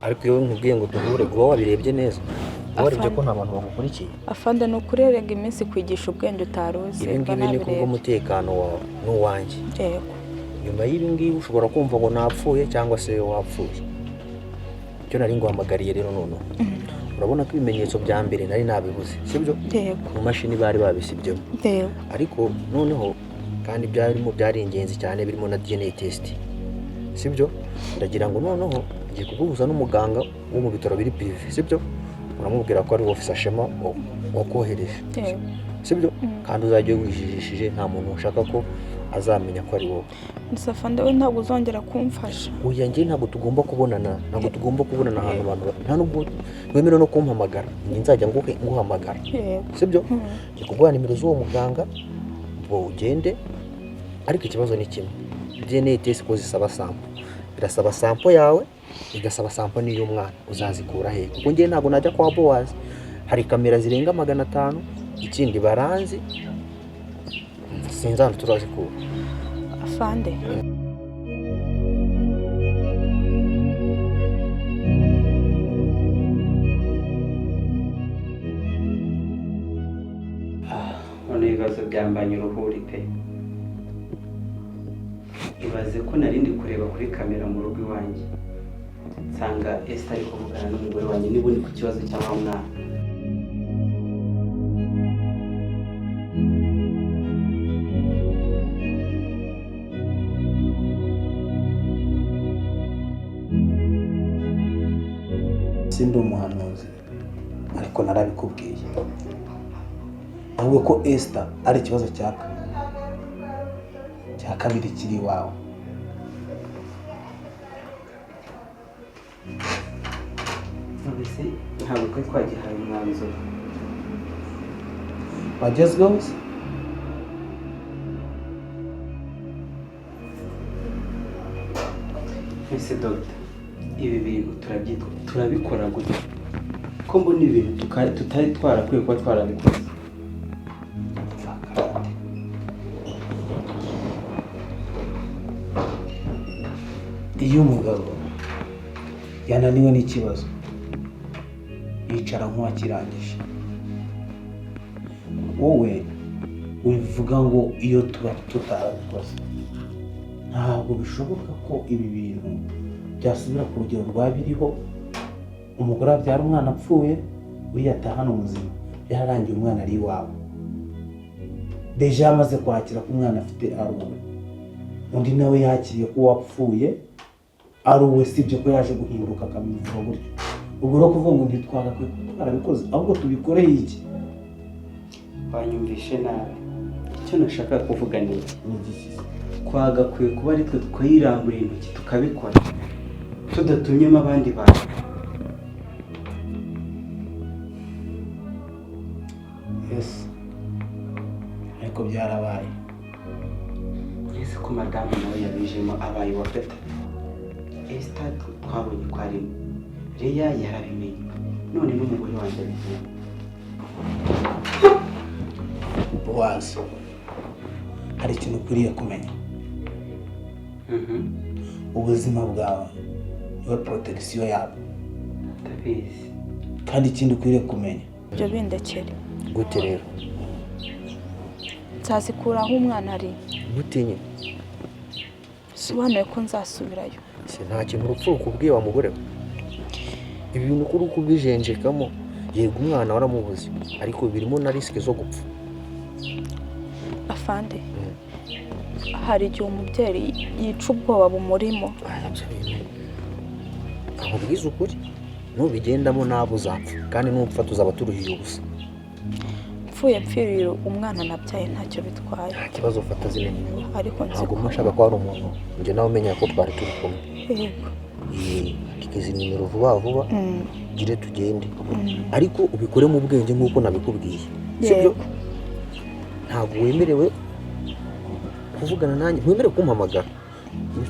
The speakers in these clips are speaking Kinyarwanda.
ariko iyo nkubwiye ngo duhure uba wabirebye neza warebye ko nta bantu bagukurikiye. Afande ni ukurerega iminsi kwigisha ubwenge utaruzi. Ibi ngibi ni kubw'umutekano wawe n'uwanjye. Yego. Nyuma y'ibi ngibi ushobora kumva ngo napfuye cyangwa se wapfuye. Icyo nari nguhamagariye rero noneho urabona ko ibimenyetso bya mbere nari nabibuze sibyo? Yego. Mu mashini bari babisibyemo. Yego. Ariko noneho kandi byari ingenzi cyane birimo na DNA test sibyo? Ndagira ngo noneho ngiye kuguhuza n'umuganga wo mu bitaro biri privé sibyo? Uramubwira ko ari officer Shema wakohereje sibyo? Kandi uzajye wijijishije nta muntu ushaka ko azamenya ko ari wowe. Afande we ntabwo uzongera kumfasha. Oya njye ntabwo tugomba kubonana ahantu abantu nta nubwo wemera no kumpamagara njye nzajya nguhamagara sibyo? Ngiye kuguha nimero z'uwo muganga ngo ugende, ariko ikibazo ni kimwe, DNA test ko zisaba sample, birasaba sample yawe igasaba sample n'iy'umwana, uzazikura he? Kuko njye ntabwo najya kwa Boaz, hari kamera zirenga 500 ikindi baranzi sinzantu turazikura. Afande none ibibazo byambanye uruhuri pe. Ibaze ko narindi kureba kuri kamera mu rugo iwanjye nsanga Esther ari kuvugana n'umugore wanjye niba uri ku kibazo cyangwa mwana. Sindi umuhanuzi ariko narabikubwiye ahubwo ko Esther ari ikibazo cya kabiri kiri iwawe. Nabise ntabwo twari twagihaye umwanzuro wagezweho se? ese Dr. ibi bintu turabikora gute ko mbona ibintu tutari twarakwiye kuba twarabikoze? Iyo umugabo yananiwe n'ikibazo yicara nk'uwakirangije. Wowe ubivuga ngo iyo tuba tutarabikoze, ntabwo bishoboka ko ibi bintu byasubira ku rugero rwabiriho, umugore abyara umwana apfuye uriya atahana umuzima, yararangiye umwana ari iwawe, deja amaze kwakira ko umwana afite aruwe, undi nawe yakiriye ko wapfuye aruwe, sibyo ko yaje guhinduka akamuvura gutyo. Ubwo rero kuvuga ngo ntitwagakwiye kuba twarabikoze ahubwo tubikoreye iki? Wanyumvishe nabi. Icyo nashaka kuvuga ni iki? Twagakwiye kuba ari twe twirambura intoki tukabikora tudatumyemo abandi bantu. Yes, ariko byarabaye. Ese ko madamu nawe yabijemo abaye wa gatatu. Esther twabonye ko arimo, Leya yarabimenye, none n'umugore wanjye abimenye. Boaz, hari ikintu ukwiriye kumenya. Ubuzima bwawe niwe protection yawe. Ndabizi. Kandi ikindi ukwiriye kumenya, ibyo bindekere. Gute rero? Nzazikura aho umwana ari. Gutinye Sobanuye ko nzasubirayo. nta kintu urupfu kubwiye wa mugore we. Ibi bintu kuri kubijenjekamo, yego umwana waramubuze ariko birimo na risk zo gupfa. Afande hari igihe umubyeyi yica ubwoba bumurimo. Nkubwiza ukuri, nubigendamo nabo uzapfa kandi nupfa tuzaba turuhiye ubusa. Mfuye mpfiriye umwana nabyaye ntacyo bitwaye. Nta kibazo ufata zimenya. Ariko ntabwo mushaka ko hari umuntu njye nawe umenya ko twari turi kumwe. Yego. Ikizi nimero vuba vuba gire tugende, ariko ubikore mu bwenge nk'uko nabikubwiye sibyo? Ntabwo wemerewe kuvugana nanjye, wemerewe kumpamagara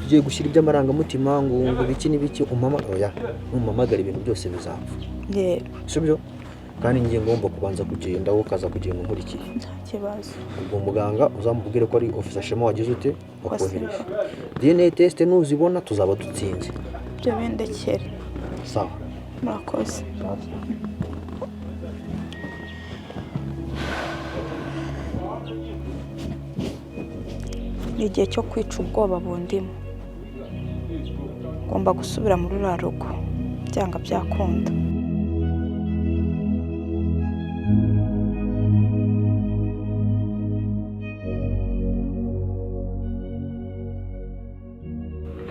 tugiye gushyira iby'amarangamutima ngo biki n'ibiki umpamagara, umpamagara ibintu byose bizapfa. Yego. Sibyo? Kandi ngiye ngomba kubanza kugenda wowe ukaza kugenda unkurikiye. Nta kibazo. Ubwo muganga uzamubwire ko ari officer Shema wagize ute wakohereje. DNA test nuzibona tuzaba dutsinze. Ibyo bindekere. sawa. murakoze. Ni igihe cyo kwica ubwoba bundimo. Ngomba gusubira muri ruriya rugo byanga byakunda.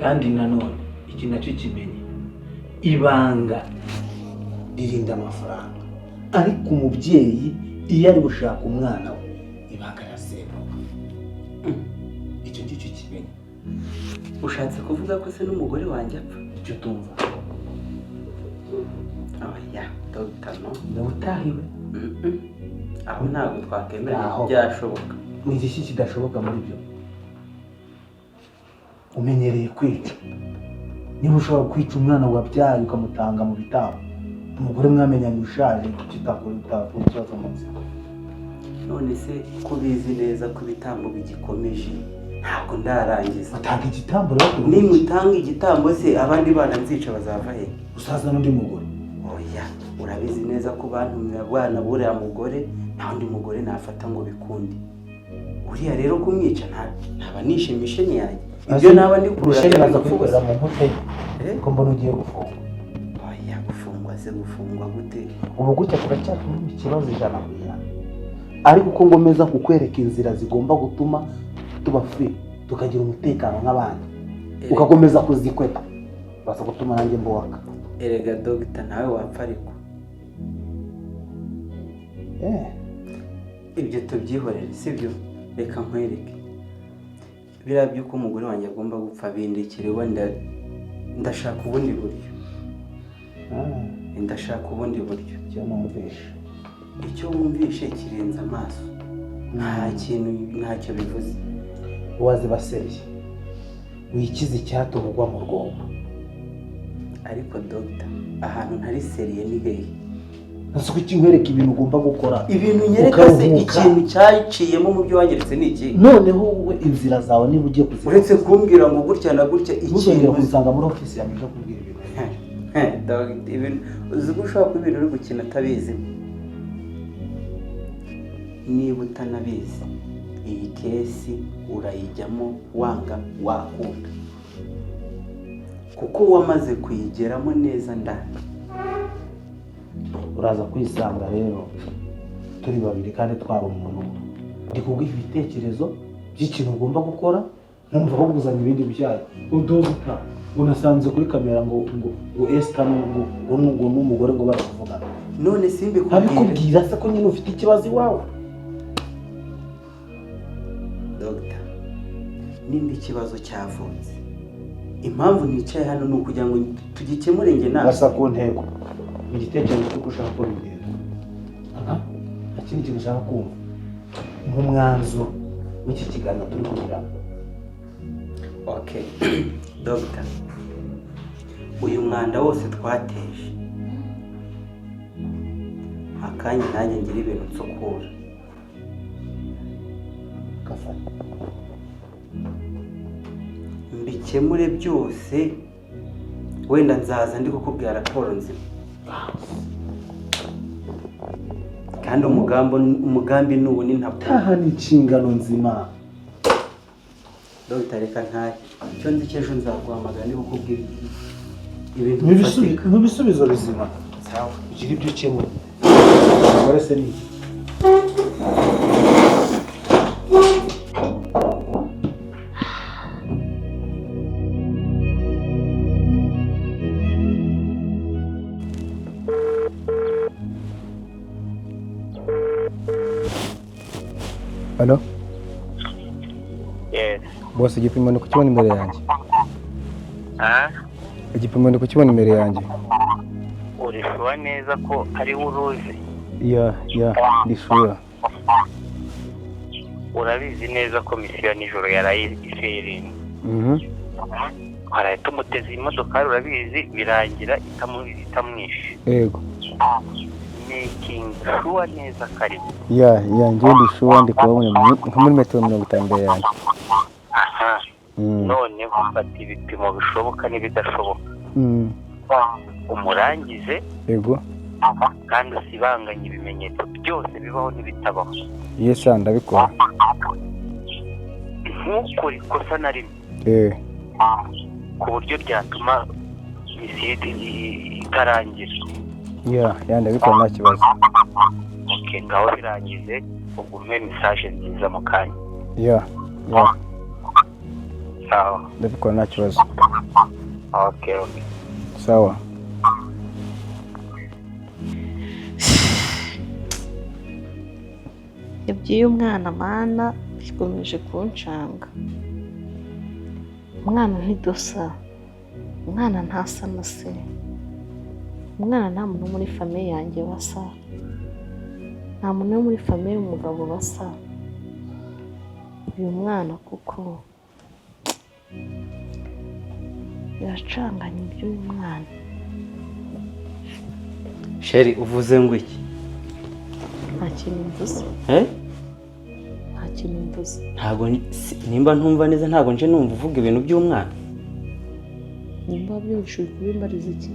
kandi nanone iki nacyo kimenye ibanga ririnda amafaranga, ariko umubyeyi iyo ari gushaka umwana we ibanga araseruka. Icyo ngicyo kimenye. Ushatse kuvuga ko se n'umugore wanjye apfa? Icyo tumva oya Dr. no ndawutahiwe. aho ntabwo twakemera byashoboka. Ni iki kidashoboka muri byo? Umenyereye kwica. Niba ushobora kwica umwana wabyaye ukamutanga mu bitabo, umugore mwamenyanye ushaje kitakora ikibazo mu nzira. None se ko bizi neza ko ibitambo bigikomeje ntabwo ndarangiza. Utanga igitambo rero. Nimutanga igitambo se abandi bana nzica bazava he? Usaza n'undi mugore. Oya, urabizi neza ko bantumye abana buriya mugore nta undi mugore nafata ngo bikunde. Uriya rero kumwica ntaba nishimishe nyanjye. Ibyo naba ndi kururaza kugukorera mu nkote ko mbona ugiye gufungwa. Oya, gufungwa se gufungwa gute? Ubu gutya turacyafite ikibazo ijana ku ijana, ariko uko ngomeza kukwereka inzira zigomba gutuma tuba free tukagira umutekano nk'abandi, ukakomeza kuzikweta basa gutuma nanjye mboka. Erega Dr. nawe wapfa ariko. Ibyo tubyihorere sibyo? Reka nkwereke. Biriya by'uko umugore wanjye agomba gupfa bindekere, wenda ndashaka ubundi buryo. Ndashaka ubundi buryo. Icyo numvishe. Icyo wumvishe kirenze amaso. Nta kintu ntacyo bivuze. Wazi baseye. Wikize icyatubugwa mu rwobo. Ariko Dr. ahantu ntari seriye ni hehe? Nasuko ikinkwereka ibintu ugomba gukora. Ibintu nyereka se ikintu cyaciyemo mu byo wangeretse ni iki? Noneho wowe inzira zawe niba ugiye kuzira. Uretse kumbwira ngo gutya na gutya ikintu kuzanga muri office ya mije kubwira ibintu. Dr. ibintu uzi ko ushobora kuba ibintu uri gukina atabizi. Niba utanabizi iyi kesi urayijyamo wanga wakunda, kuko wamaze kuyigeramo neza ndani. Uraza kwisanga rero turi babiri kandi twari umuntu. Ndi kubwira ibitekerezo by'ikintu ugomba gukora, nkumva ko kuzana ibindi byayo. Udobuka unasanze kuri kamera ngo Esther ngo n'umugore ngo baravugana. None simbe kubwira se ko nyine ufite ikibazo iwawe. Dr. nimba ikibazo cyavutse, impamvu nicaye hano ni ukugira ngo tugikemure nge nawe. Basa ku ntego. Igitekerezo cyo gushaka ko bigenda. Ikindi kintu ushaka kumva nk'umwanzuro w'iki kiganiro turi kugira. Okay. Dr. uyu mwanda wose twateje, akanya nanjye ngira ibintu nsukura. Mbikemure byose, wenda nzaza ndi kukubwira raporo nzima. Kandi umugambi n'ubu ni ntabwo. Taha ni inshingano nzima. Dr. reka ntahe. Icyo nzi cy'ejo nzaguhamagara ndi kukubwira ibintu n'ibisubizo bizima. Sawa, ugira ibyo ukemura. Umugore se ni iki? Halo? Yes. Boss, igipimo ndi kukibona imbere yanjye. Igipimo ndi kukibona imbere yanjye. Urishura neza ko ari uruzi? Ya, ndishura. Urabizi neza ko misiyo nijoro yaraye iferi. Harahita umutezi imodoka, urabizi birangira itamwishe. Yego. Making sure neza karibu. Ya, njye ndishura ndi kubabona nka muri metero 50 imbere yanjye. None gufata ibipimo bishoboka n'ibidashoboka. umurangize yego kandi usibanganye ibimenyetso byose bibaho n'ibitabaho. yes ndabikora ntukore ikosa na rimwe ku buryo ryatuma misiyete itarangira. ndabikora nta kibazo. Okay, ngaho birangize ugume message nziza mu kanya. Sawa. Ndabikora nta kibazo. Okay. Sawa. Ibyo umwana mana bikomeje kunshanga. Umwana ntidusa, umwana ntasa na se, umwana nta muntu muri famiye yanjye basa, nta muntu wo muri famiye y'umugabo basa. Uyu mwana kuko biracanganye iby'uyu mwana. Sheri uvuze ngo iki? Nta kintu mvuze. Nta kintu mvuze. Ntago nimba ntumva neza ntago nje numva uvuga ibintu by'umwana. Nimba byushye kubimbariza iki?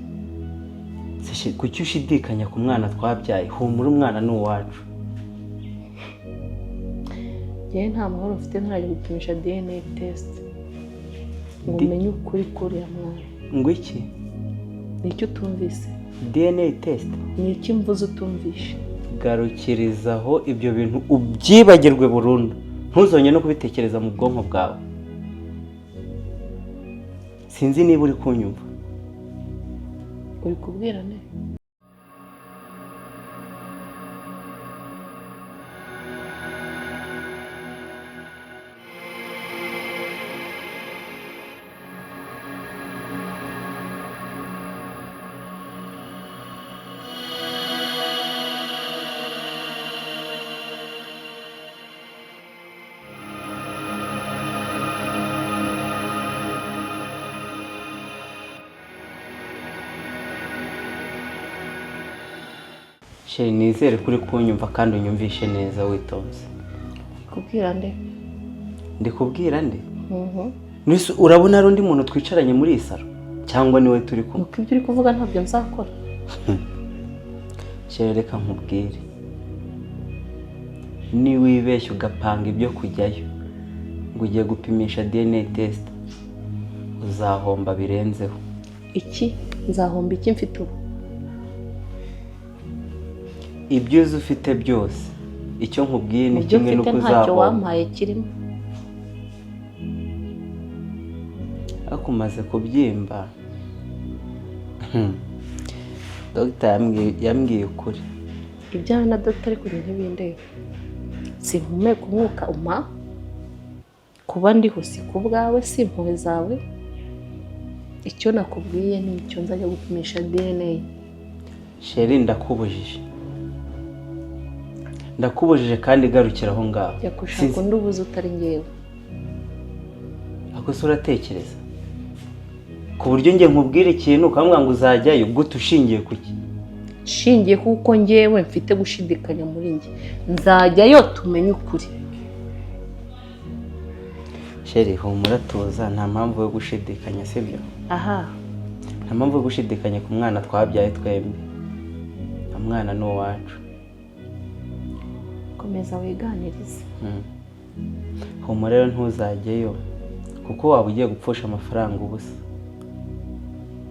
Kuki ushidikanya ku mwana twabyaye? Humura umwana ni uwacu. Yewe nta mahoro mfite ntarajya gupimisha DNA test ngo umenye ukuri kuriya mwana. Ngo iki? Ni icyo utumvise? DNA test? Ni iki mvuze utumvishe? Garukirizaho ibyo bintu ubyibagirwe burundu. Ntuzonye no kubitekereza mu bwonko bwawe. Sinzi niba uri kunyumva. Uri kubwira ne? Sheri nizere kuri kunyumva kandi unyumvishe neza witonze. Kubwira nde? Ndi kubwira nde? Nise urabona ari undi muntu twicaranye muri iyi saro cyangwa niwe turi kumwe? Nuko ibyo uri kuvuga ntabyo nzakora. Sheri reka nkubwire. Ni wibeshye ugapanga ibyo kujyayo ngo ugiye gupimisha DNA test uzahomba birenzeho. Iki? Nzahomba iki mfite ubu? Ibyo uzi ufite byose icyo nkubwiye ni kimwe no kuzahomba. Ntacyo wampaye kirimo. Akumaze kubyimba. Dr. yambwiye ukuri. Ibyawe na Dr. ariko ntibindeba. Simpumeka umwuka umpa. Kuba ndiho si ku bwawe si impuhwe zawe. Icyo nakubwiye ni icyo nzajya gupimisha DNA. Sheri ndakubujije. Ndakubujije kandi garukira aho ngaho. Yakushaka undi ubuze utari ngewe. Ako se uratekereza ku buryo ngiye nkubwira ikintu ukamwanga ngo uzajyayo gute ushingiye kuki? Shingiye kuko ngewe mfite gushidikanya muri nge. Nzajyayo tumenye ukuri. Sheri humura tuza nta mpamvu yo gushidikanya sibyo? Aha. Nta mpamvu yo gushidikanya ku mwana twabyaye twembi. Umwana ni uwacu. Komeza wiganirize. Humura rero ntuzajyeyo kuko waba ugiye gupfusha amafaranga ubusa.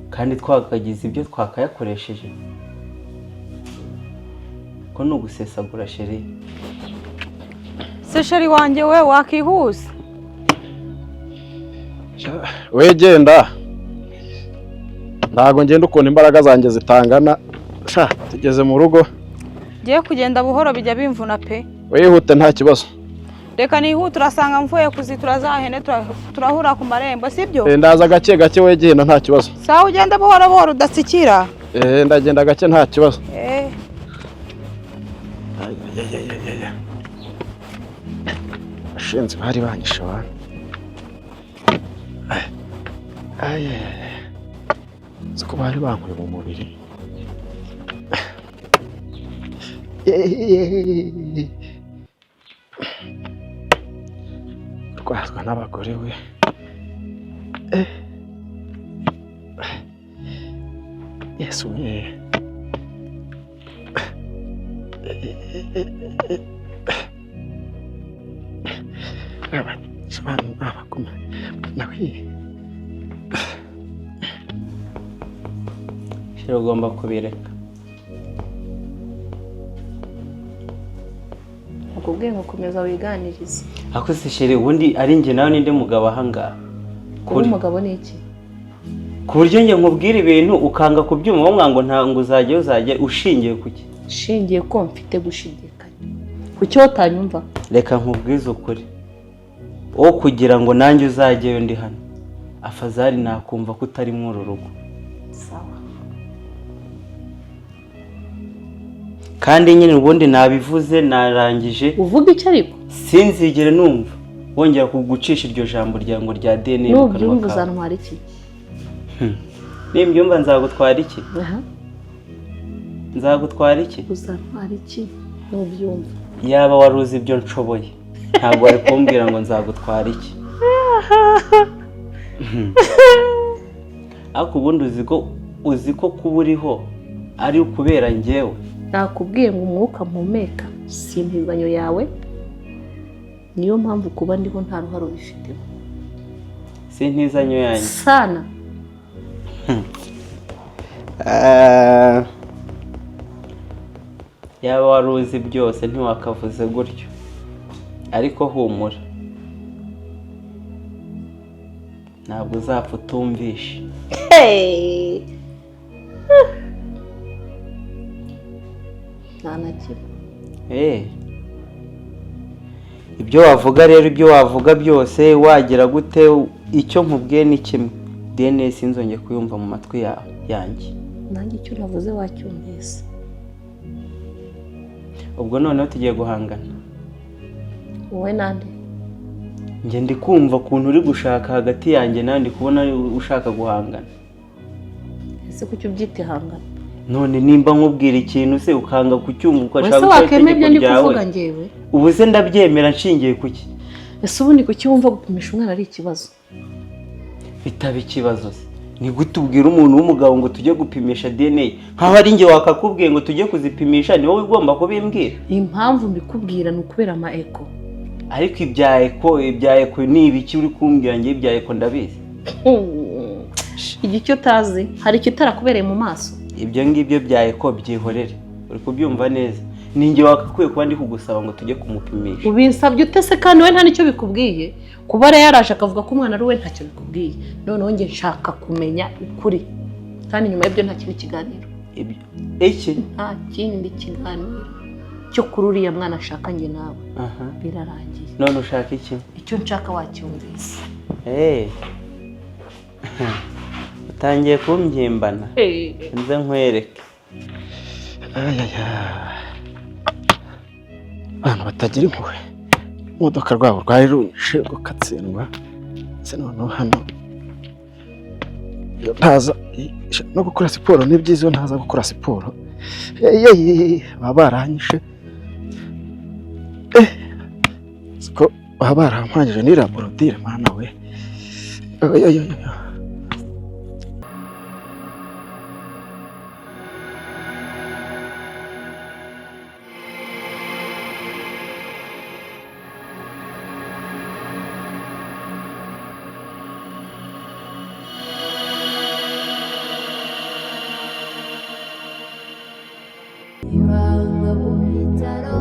Kandi twakagize ibyo twakayakoresheje. Ko no gusesagura Sheri. Se Sheri wanjye we wakihuse. We genda. Ntago ngenda ukuntu imbaraga zanjye zitangana. Tugeze mu rugo. Giye kugenda buhoro bijya bimvuna pe. Wihute nta kibazo. Reka nihute urasanga mvuye kuzitura zahene turahura ku marembo sibyo? Ndaza gake gake we genda nta kibazo. Sawa ugenda buhoro buhoro udatsikira. Ndagenda gake nta kibazo. Ashenze bari banyisha abantu. Siko bari bankuye mu mubiri. Rwazwa n'abagore we. Yes. Yesu we. Abakuma nawe shira ugomba kubireka. Nakubwiye ngo komeza wiganirize. Ako se shira ubundi ari njye nawe ninde mugabo ahanga? Kuba umugabo ni iki? Ku buryo njye nkubwira ibintu ukanga kubyuma wowe ngo ntango uzajye ushingiye kuki? Shingiye ko mfite gushidikanya. Kuki utanyumva? Reka nkubwize ukuri. O kugira ngo nanjye uzajyeyo ndi hano. Afazari nakumva ko utari mu rugo. Sawa. Kandi nyine ubundi nabivuze narangije. Uvuga icyo ariko? Sinzigere numva wongera kugucisha iryo jambo ryango rya DNA mu kanwa kawe. Nubyumva uzantwara iki? Nimbyumva nzagutwara iki? Aha. Nzagutwara iki? Uzantwara iki? Nubyumva. Yaba waruzi ibyo nshoboye. Ntabwo ari kumbwira ngo nzagutwara iki. Ako ubundi uzi ko kuba uriho ari ukubera njyewe. Nakubwiye ngo umwuka mpumeka si impizanyo yawe. Niyo mpamvu kuba ndiho nta ruharo bifiteho. Si ntizanyo yanjye. Sana. Yaba waruzi byose ntiwakavuze gutyo. Ariko humura. Ntabwo uzapfa utumvishe. Hey. Nanakira. Ibyo wavuga rero ibyo wavuga byose wagira gute icyo nkubwiye ni kimwe. DNA sinzongeye kuyumva mu matwi yanjye. Nanjye icyo navuze wacyumvise. Ubwo noneho tugiye guhangana. Wowe nande? Nge ndi kumva ukuntu uri gushaka hagati yanjye nandi kubona ushaka guhangana. Ese kuki ubyita ihangana? None nimba nkubwira ikintu se ukanga kucyumva ukashaka gushaka wakemebye ndi kuvuga ngewe. Ubu se ndabyemera nshingiye kuki? Ese ubundi kuki wumva gupimisha umwana ari ikibazo? Bitaba ikibazo se. Ni gute ubwira umuntu w'umugabo ngo tujye gupimisha DNA nkaho ari nge wakakubwiye ngo tujye kuzipimisha ni wowe ugomba kubimbwira? Impamvu mbikubwira ni ukubera ama echo. Ariko ibya echo ni ibiki uri kumbwira nge ibya echo ndabizi. Igicyo tazi hari kitarakubereye mu maso. Ibyo ngibyo bya echo byihorere. Uri kubyumva neza. Ninjye wakakwiye kuba ndi kugusaba ngo tujye kumupimisha. Ubinsabye utese kandi we nta nicyo bikubwiye. Kuba rero yaraje akavuga ko umwana ari we ntacyo bikubwiye. Noneho nge nshaka kumenya ukuri. Kandi nyuma y'ibyo nta kintu kiganiro. Iki? Nta kindi kiganiro. Cyo kuri uriya mwana ashaka nge nawe. Birarangiye. None ushaka iki? Icyo nshaka wacyumvise. Utangiye kumby'imbana. Nze nkwereke. Abantu batagira impuhwe. Imodoka rwabo rwari runyishe rukatsindwa. Se noneho hano ntaza no gukora siporo ni byiza ntaza gukora siporo. Baba baranyishe. Siko baba barampagije ni laboratoire mana we. Ibanga mu bitaro